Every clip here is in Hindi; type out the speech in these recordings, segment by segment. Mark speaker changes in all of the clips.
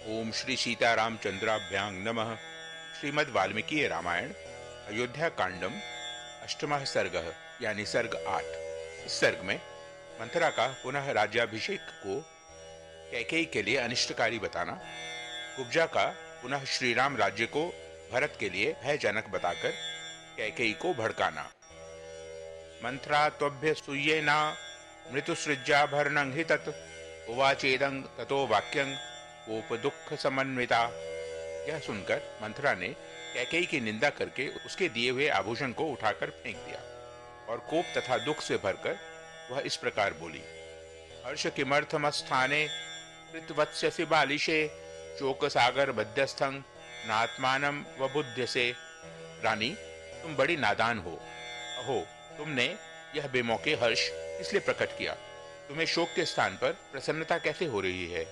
Speaker 1: ओम श्री सीतारामचंद्राभ्यां नमः। श्रीमद् वाल्मीकि रामायण अयोध्या कांडम अष्टमः सर्गः यानी सर्ग 8। इस सर्ग में मंथरा का पुनः राज्याभिषेक को कैकेयी के लिए अनिष्टकारी बताना, कुब्जा का पुनः श्रीराम राज्य को भरत के लिए भयजनक बताकर कैकेयी को भड़काना। मंथरा त्वभ्य सूयेना मृतुसृज्याभरणं हि तत् उवाचेदं ततो वाक्यं कोप दुख समन्विता। यह सुनकर मंथरा ने कैकेयी की निंदा करके उसके दिए हुए आभूषण को उठाकर फेंक दिया और कोप तथा दुख से भरकर वह इस प्रकार बोली। हर्ष किमर्थमस्थाने कृतवत्स्यसि बालिशे शोक सागर मध्यस्थं नात्मानं वबुध्यसे। रानी, तुम बड़ी नादान हो। अहो, तुमने यह बेमौके हर्ष इसलिए प्रकट किया। तुम्हें शोक के स्थान पर प्रसन्नता कैसे हो रही है?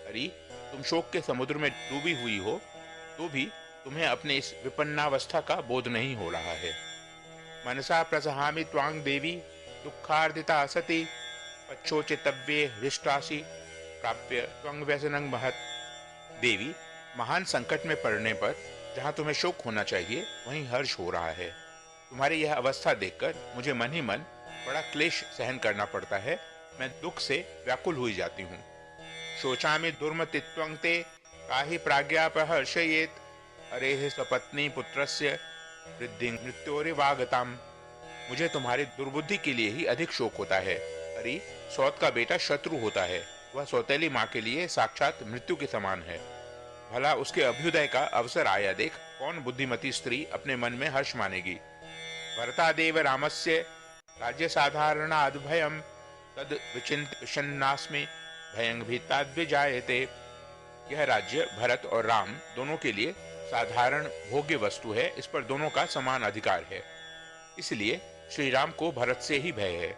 Speaker 1: अरे, तुम शोक के समुद्र में डूबी हुई हो तो भी तुम्हें अपने इस विपन्नावस्था का बोध नहीं हो रहा है। मनसा प्रसहामि त्वां देवी दुःखार्दिता सती पच्छोचितव्ये हृष्टासि प्राप्य त्वं व्यसनं महत्। देवी, महान संकट में पड़ने पर जहाँ तुम्हें शोक होना चाहिए वहीं हर्ष हो रहा है। तुम्हारी यह अवस्था देखकर मुझे मन ही मन बड़ा क्लेश सहन करना पड़ता है। मैं दुख से व्याकुल हुई जाती हूँ। शोचामि दुर्मतित्वं ते काहि प्राज्ञापहर्षयेत् अरेह स्वपत्नी पुत्रस्य वृद्धि मृत्योरिवागताम्। मुझे तुम्हारी दुर्बुद्धि के लिए ही अधिक शोक होता है। अरे, सौत का बेटा शत्रु होता है। वह सौतेली माँ के लिए साक्षात मृत्यु के समान है। भला उसके अभ्युदय का अवसर आया देख कौन बुद्धिमती स्त्री अपने मन में हर्ष मानेगी। भरतादेव रामस्य राज्य साधारणाद्भयम् तद विचिन्त्य विषन्नास्मि भयं भीताद्विजायते। यह राज्य भरत और राम दोनों के लिए साधारण भोग्य वस्तु है। इस पर दोनों का समान अधिकार है। इसलिए श्री राम को भरत से ही भय है।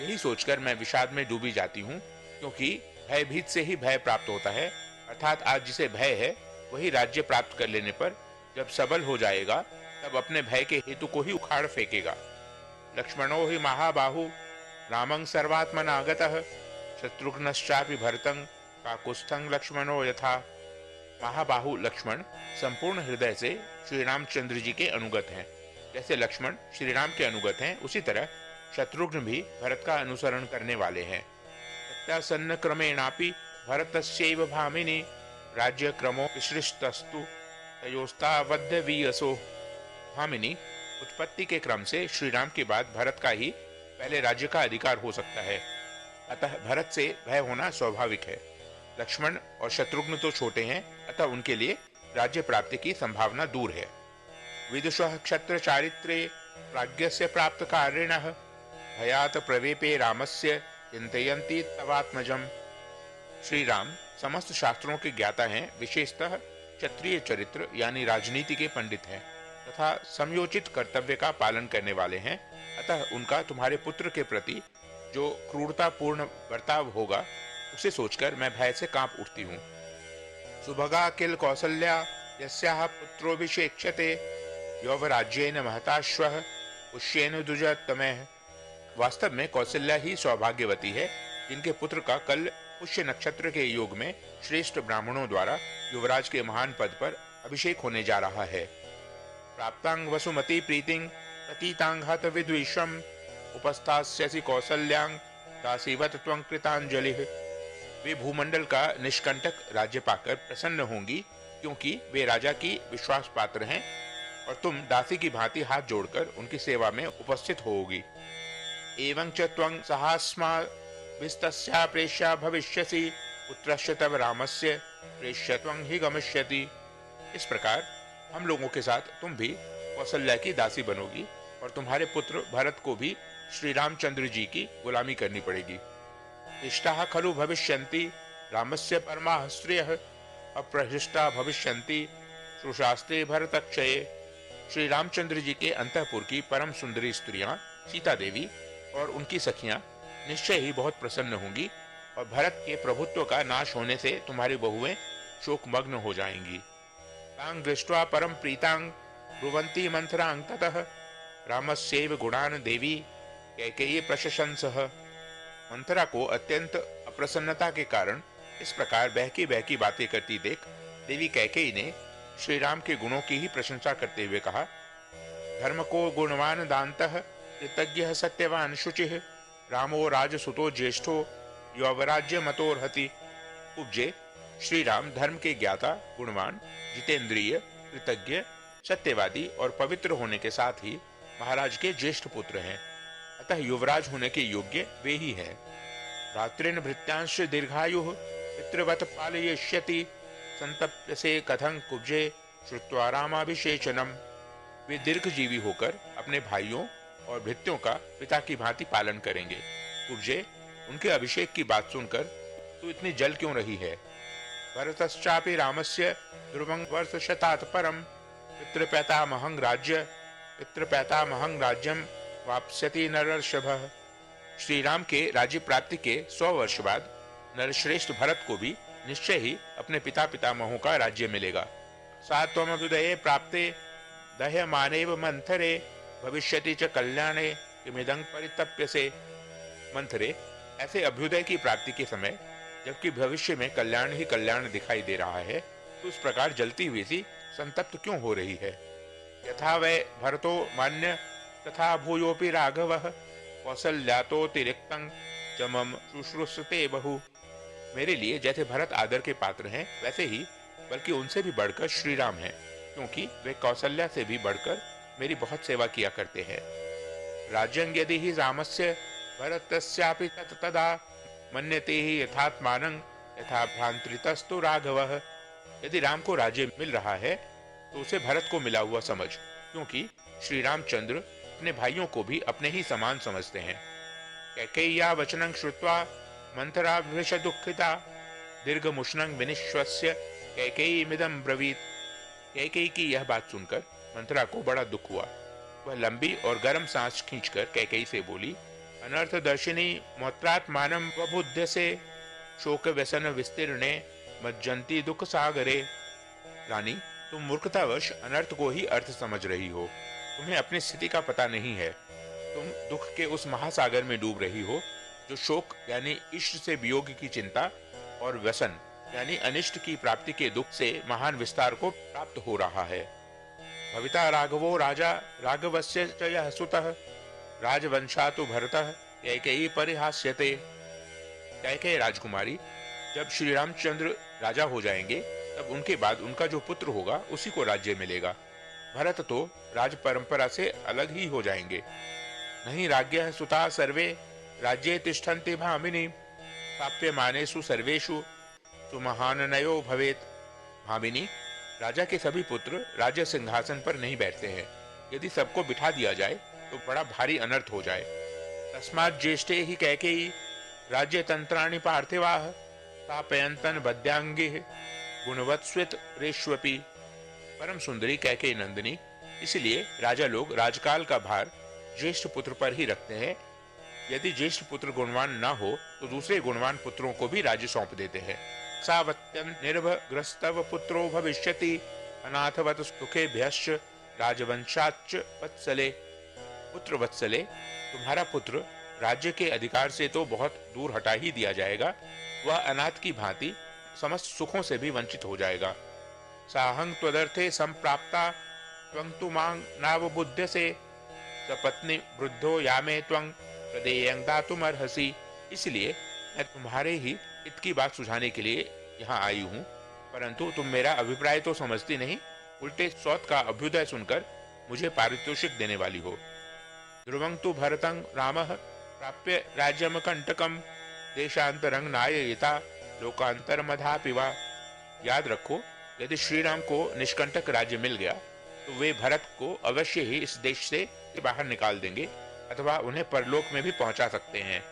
Speaker 1: यही सोचकर मैं विषाद में डूबी जाती हूँ, क्योंकि भयभीत से ही भय प्राप्त होता है। अर्थात आज जिसे भय है वही राज्य प्राप्त कर लेने पर जब सबल हो जाएगा तब अपने भय के हेतु को ही उखाड़ फेंकेगा। लक्ष्मणो ही महाबाहु रामं सर्वात्मनागतः शत्रुघ्नश्चापि भरतं काकुत्स्थं लक्ष्मणो यथा। महाबाहु लक्ष्मण संपूर्ण हृदय से श्री रामचंद्र जी के अनुगत हैं। जैसे लक्ष्मण श्री राम के अनुगत हैं, उसी तरह शत्रुघ्न भी भरत का अनुसरण करने वाले हैं। प्रत्यासन्न क्रमेणापि भरतस्यैव भामिनी राज्य क्रमो विसृष्टस्तु तयोस्तावद्य वीयसो। भामिनी, उत्पत्ति के क्रम से श्री राम के बाद भरत का ही पहले राज्य का अधिकार हो सकता है। अतः भरत से भय होना स्वाभाविक है। लक्ष्मण और शत्रुघ्न तो छोटे हैं, अतः उनके लिए राज्य प्राप्ति की संभावना दूर है। विदुषः क्षत्र चारित्रे प्राज्ञस्य प्राप्त कारिणः भयात प्रवेपे रामस्य चिंतयन्ति तवात्मजम्। श्री राम समस्त शास्त्रों के ज्ञाता हैं, विशेषतः क्षत्रिय चरित्र यानी राजनीति के पंडित हैं तथा समयोचित कर्तव्य का पालन करने वाले हैं। अतः उनका तुम्हारे पुत्र के प्रति जो क्रूरतापूर्ण बर्ताव होगा उसे सोचकर मैं भय से कांप उठती हूँ। सुभगा किल कौसल्या यस्याः पुत्रोभिषेक्ष्यते यौवराज्येन महताश्वः पुष्येन दुजतमः। वास्तव में कौशल्या ही सौभाग्यवती है, जिनके पुत्र का कल पुष्य नक्षत्र के योग में श्रेष्ठ ब्राह्मणों द्वारा युवराज के महान पद पर अभिषेक होने जा रहा है। प्राप्तांग वसुमती प्रीतिं प्रतीतांग हत विद्विषम् उपस्थास्यसि कौसल्यां दासीवत त्वं कृतांजलिः। वे भूमंडल का निष्कंटक राज्य पाकर प्रसन्न होंगी, क्योंकि वे राजा की विश्वास पात्र हैं और तुम दासी की भांति हाथ जोड़कर उनकी सेवा में उपस्थित होगी। एवं च त्वं सहास्माभिस्तस्या प्रेष्या भविष्यसि पुत्रस्य तव रामस्य प्रेष्य त्वं हि गमिष्यति। इस प्रकार हम लोगों के साथ तुम भी कौशल्या की दासी बनोगी और तुम्हारे पुत्र भरत को भी श्री रामचंद्र जी की गुलामी करनी पड़ेगी। इष्टाः खलु भविष्यन्ति रामस्य परमाः स्त्रियः अप्रहृष्टा भविष्यन्ति सुशास्त्रे भरतक्षये। श्री रामचंद्र जी के अंतःपुर की परम सुंदरी स्त्रियां सीता देवी और उनकी सखियां निश्चय ही बहुत प्रसन्न होंगी और भरत के प्रभुत्व का नाश होने से तुम्हारी बहुएं शोकमग्न हो जाएंगी। तां दृष्ट्वा परम प्रीतांग ब्रुवन्ति मंथरां ततः रामस्यैव गुणान् देवी कैकेयी प्रशंसः। मंथरा को अत्यंत अप्रसन्नता के कारण इस प्रकार बहकी बहकी बातें करती देख देवी कैकेयी ने श्री राम के गुणों की ही प्रशंसा करते हुए कहा, धर्म को गुणवान दान्तः कृतज्ञ सत्यवान शुचिः रामो राजसुतो ज्येष्ठो यौवराज्य मतोर्हति। उपजे, श्री राम धर्म के ज्ञाता, गुणवान, जितेंद्रिय, कृतज्ञ, सत्यवादी और पवित्र होने के साथ ही महाराज के ज्येष्ठ पुत्र हैं, अतः युवराज होने के योग्य वे ही हैं। रात्रिन भृत्यांश दीर्घायु पितृवत पालयिष्यति संतप्यसे कथं कुब्जे श्रुत्वा रामाभिषेचनम। वे दीर्घजीवी होकर अपने भाइयों और भृत्यों का पिता की भांति पालन करेंगे। कुब्जे, उनके अभिषेक की बात सुनकर तू इतनी जल क्यों रही है? भरतश्चापि रामस्य ध्रुवं वर्षशतात् परम पितृपैतामहं राज्यम वाप्स्यति नरर्षभः। श्री राम के राज्य प्राप्ति के 100 वर्ष बाद नरश्रेष्ठ भरत को भी निश्चय ही अपने पिता पितामहों का राज्य मिलेगा। सा त्वमभ्युदये प्राप्ते दह्यमानेव मंथरे भविष्यति च कल्याणे किमिदं परितप्यसे। मंथरे, ऐसे अभ्युदय की प्राप्ति के समय जबकि भविष्य में कल्याण ही कल्याण दिखाई दे रहा है, तो उस प्रकार जलती हुई सी संतप्त क्यों हो रही है? यथा वै भरतो मान्य तथा भूयोपि राघवः कौसल्यातोतिरिक्तं च मम शुश्रूषते बहु। मेरे लिए जैसे भरत आदर के पात्र हैं, वैसे ही बल्कि उनसे भी बढ़कर श्री राम हैं, क्योंकि वे कौसल्या से भी बढ़कर मेरी बहुत सेवा किया करते हैं। राज्यं यदि ही रामस्य भरतस्यापि तदा मन्यते ही यथात्मानं यथा भ्रांतृतस्तु राघवः। यदि राम को राज्य मिल रहा है तो उसे भरत को मिला हुआ समझ, क्योंकि श्री रामचंद्र अपने भाइयों को भी अपने ही समान समझते हैं। कैकेय्या वचनं श्रुत्वा मंथरा वृष दुःखिता दीर्घमुष्णं विनिश्वस्य कैकेयीमिदं ब्रवीत। कैकेयी की यह बात सुनकर मंथरा को बड़ा दुख हुआ। वह लंबी और गर्म सांस खींचकर कैकेयी से बोली, अनर्थ दर्शिनी मोत्रात्मानं वबुध्य से शोक व्यसन विस्तीर्णे मज्जन्ति दुख सागरे। रानी, तुम मूर्खतावश अनर्थ को ही अर्थ समझ रही हो। तुम्हें अपनी स्थिति का पता नहीं है। तुम दुख के उस महासागर में डूब रही हो जो शोक यानी इष्ट से वियोग की चिंता और व्यसन यानी अनिष्ट की प्राप्ति के दुख से महान विस्तार को प्राप्त हो रहा है। भविता राघवो राजा राघवस्य च यः सुतः राजवंशातु भरतः कैकेयी परिहास्यते। कैकेयी राजकुमारी, जब श्री रामचंद्र राजा हो जाएंगे तब उनके बाद उनका जो पुत्र होगा उसी को राज्य मिलेगा। भरत तो राज परंपरा से अलग ही हो जाएंगे। नहीं राज्ञः सुता सर्वे राज्ये तिष्ठन्ति भामिनी प्राप्यमानेषु सर्वेषु सुमहाननयो भवेत्। भामिनी, राजा के सभी पुत्र राज्य सिंहासन पर नहीं बैठते हैं। यदि सबको बिठा दिया जाए तो बड़ा भारी अनर्थ हो जाए। तस्मात् ज्येष्ठे ही कैकेयी राज्य तंत्राणि पार्थिवाः स्थापयन्तन बद्यांगी गुणवत्स्वित रेष्वपि। परम सुंदरी कैकेयी नंदिनी, इसलिए राजा लोग राजकाल का भार ज्येष्ठ पुत्र पर ही रखते हैं। यदि ज्येष्ठ पुत्र गुणवान न हो तो दूसरे गुणवान पुत्रों को भी राज्य सौंप देते हैं। सावत्यं निर्भग्रस्तव पुत्रो भविष्यति अनाथवत सुखेभ्यश्च राजवंशाच्च वत्सले। पुत्र वत्सले, तुम्हारा पुत्र राज्य के अधिकार से तो बहुत दूर हटा ही दिया जाएगा, वह अनाथ की भांति समस्त सुखों से भी वंचित हो जाएगा। साहं त्वदर्थे संप्राप्ता त्वं तु मां नावबुध्यसे सपत्नी वृद्धो यामे त्वं प्रदेयं दातुमर्हसि। इसलिए मैं तुम्हारे ही हित की बात सुझाने के लिए यहाँ आई हूँ, परंतु तुम मेरा अभिप्राय तो समझती नहीं, उल्टे सौत का अभ्युदय सुनकर मुझे पारितोषिक देने वाली हो। ध्रुवं तु भरतं रामः प्राप्य राज्यम कंटकम देशांतरं नाययिता लोकांतरमधापि वा। याद रखो, यदि श्री राम को निष्कंटक राज्य मिल गया तो वे भरत को अवश्य ही इस देश से बाहर निकाल देंगे अथवा उन्हें परलोक में भी पहुंचा सकते हैं।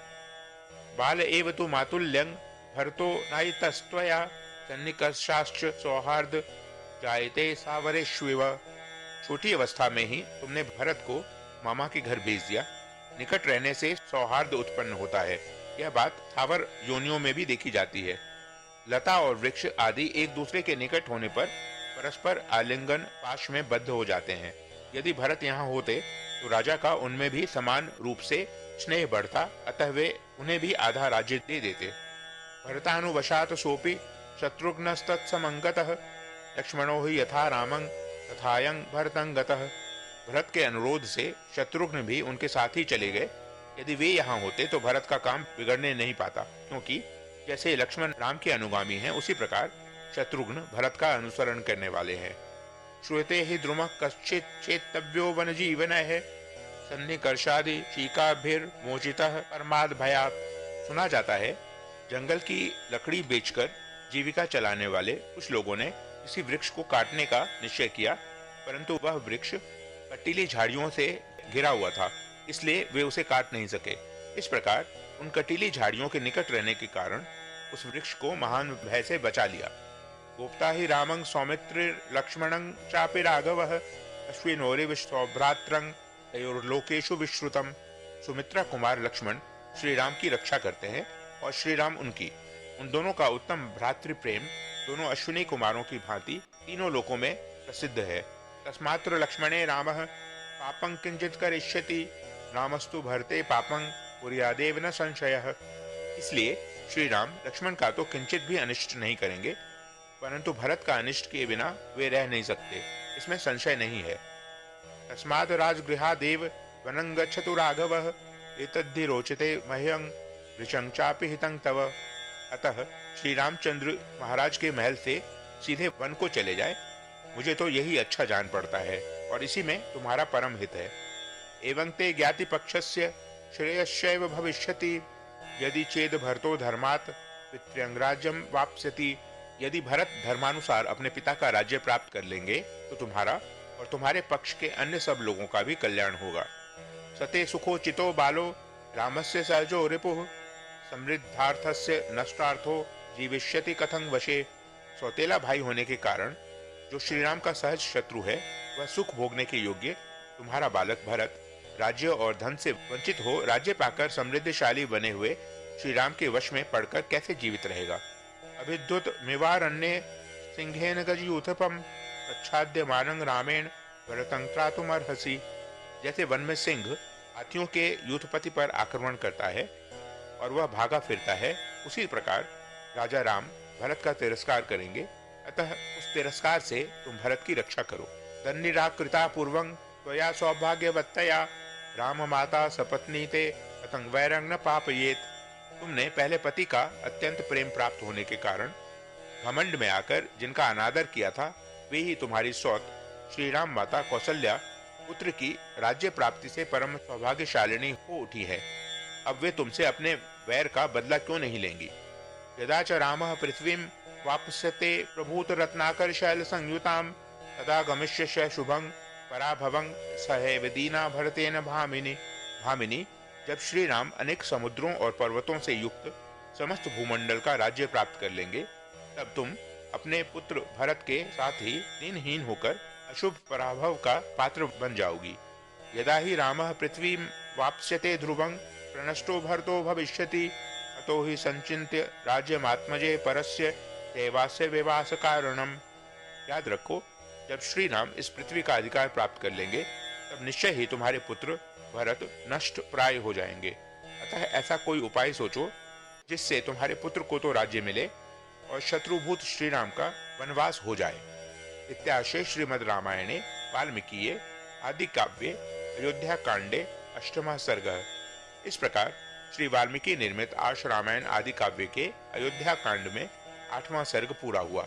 Speaker 1: बाल एव तु मातुल्यं भरतो नायितस्त्वया सन्निकर्षाश्च सौहार्द जायते सावरेष्विव। छोटी अवस्था में ही तुमने भरत को मामा के घर भेज दिया। निकट रहने से सौहार्द उत्पन्न होता है। यह बात थावर योनियों में भी देखी जाती है। लता और वृक्ष आदि एक दूसरे के निकट होने पर परस्पर आलिंगन पाश में बद्ध हो जाते हैं। यदि भरत यहाँ होते तो राजा का उनमें भी समान रूप से स्नेह बढ़ता, अतः वे उन्हें भी आधा राज्य दे देते। भरतानुवशात सोपि शत्रुघ्नस्तत्समंगतः लक्ष्मणो हि यथा रामं तथायं भरतं गतः। भरत के अनुरोध से शत्रुघ्न भी उनके साथ ही चले गए। यदि वे यहाँ होते तो भरत का काम बिगड़ने नहीं पाता, क्योंकि जैसे लक्ष्मण राम के अनुगामी हैं, उसी प्रकार शत्रुघ्न भरत का अनुसरण करने वाले हैं। श्रूयते हि द्रुमः कश्चित् चेतव्यो वनजीवनः सन्निकर्षादि शीकाभिर्मोचितः परमाद भयात्। सुना जाता है, जंगल की लकड़ी बेचकर जीविका चलाने वाले कुछ लोगों ने किसी वृक्ष को काटने का निश्चय किया, परंतु वह वृक्ष कटीली झाड़ियों से घिरा हुआ था, इसलिए वे उसे काट नहीं सके। इस प्रकार उन कटीली झाड़ियों के निकट रहने के कारण उस वृक्ष को महान भय से बचा लिया। गोप्ता ही रामं सौमित्र लक्ष्मणं चापि राघवः अश्विनोरि सौभ्रात्रं तयोर्लोकेषु विश्रुतम। सुमित्रा कुमार लक्ष्मण श्री राम की रक्षा करते हैं और श्री राम उनकी। उन दोनों का उत्तम भ्रातृ प्रेम दोनों अश्विनी कुमारों की भांति तीनों लोकों में प्रसिद्ध है। तस्मात्र लक्ष्मणे रामः पापं किंचित करिष्यति रामस्तु भरते पापं कुर्यादेव न संशयः। इसलिए श्री राम लक्ष्मण का तो किंचित भी अनिष्ट नहीं करेंगे, परंतु भरत का अनिष्ट किए बिना वे रह नहीं सकते, इसमें संशय नहीं है। तस्माद् राजगृहादेव वनं गच्छतु राघवः एतद्धि रोचते मह्यं वृषं चापि हितं तव। अतः श्री रामचंद्र महाराज के महल से सीधे वन को चले जाए, मुझे तो यही अच्छा जान पड़ता है और इसी में तुम्हारा परम हित है। एवं ते ज्ञाति पक्षस्य श्रेयस्यैव भविष्यति यदि चेद भरतो धर्मात् पितृंगराज्यम वाप्स्यति। यदि भरत धर्मानुसार अपने पिता का राज्य प्राप्त कर लेंगे तो तुम्हारा और तुम्हारे पक्ष के अन्य सब लोगों का भी कल्याण होगा। सते सुखो चितो बालो रामस्य सहजो रिपुः समृद्धार्थस्य नष्टार्थो जीविष्यति कथं वशे। सौतेला भाई होने के कारण जो श्री राम का सहज शत्रु है, वह सुख भोगने के योग्य तुम्हारा बालक भरत राज्य और धन से वंचित हो राज्य पाकर समृद्धशाली बने हुए श्री राम के वश में पड़कर कैसे जीवित रहेगा। अभिद्युत मिवारण्ये सिंहेन गजयूथपम प्रच्छाद्यमानं रामेण भरतं त्रातुमर्हसि। जैसे वन में सिंह हाथियों के यूथपति पर आक्रमण करता है और वह भागा फिरता है, उसी प्रकार राजा राम भरत का तिरस्कार करेंगे। अतः उस तिरस्कार से तुम भरत की रक्षा करो। धन्निराकृता पूर्वं त्वया सौभाग्यवत्तया राम माता सपत्नी ते कथं वैरं न पापयेत। तुमने पहले पति का अत्यंत प्रेम प्राप्त होने के कारण घमंड में आकर जिनका अनादर किया था, वे ही तुम्हारी सौत श्री राम माता कौशल्या पुत्र की राज्य प्राप्ति से परम सौभाग्यशालिनी हो उठी है। अब वे तुमसे अपने वैर का बदला क्यों नहीं लेंगी। यदा च रामः पृथ्वीं वापस्यते प्रभूत रत्नाकर शैल संयुताम तदा गमिष्यस्य शुभं पराभवं सहैव दीना भरतेन भामिनी। भामिनी, जब श्री राम अनेक समुद्रों और पर्वतों से युक्त समस्त भूमंडल का राज्य प्राप्त कर लेंगे, तब तुम अपने पुत्र भरत के साथ ही दीनहीन होकर अशुभ पराभव का पात्र बन जाओगी। यदा ही रामः पृथ्वीं वाप्स्यते ध्रुवं प्रणष्टो भरतो भविष्यति अतो ही संचिन्त्य राज्यमात्मजे परस्य देवास्य विवास कारणम। याद रखो, जब श्री राम इस पृथ्वी का अधिकार प्राप्त कर लेंगे, तब निश्चय ही तुम्हारे पुत्र भरत नष्ट प्राय हो जाएंगे। अतः ऐसा कोई उपाय सोचो जिससे तुम्हारे पुत्र को तो राज्य मिले और शत्रुभूत श्री राम का वनवास हो जाए। इत्याशय श्रीमद् रामायणे वाल्मीकिये आदि काव्ये अयोध्या कांडे अष्टमः सर्गः। इस प्रकार श्री वाल्मीकि निर्मित आश रामायण आदि काव्य के अयोध्या कांड में 8वां सर्ग पूरा हुआ।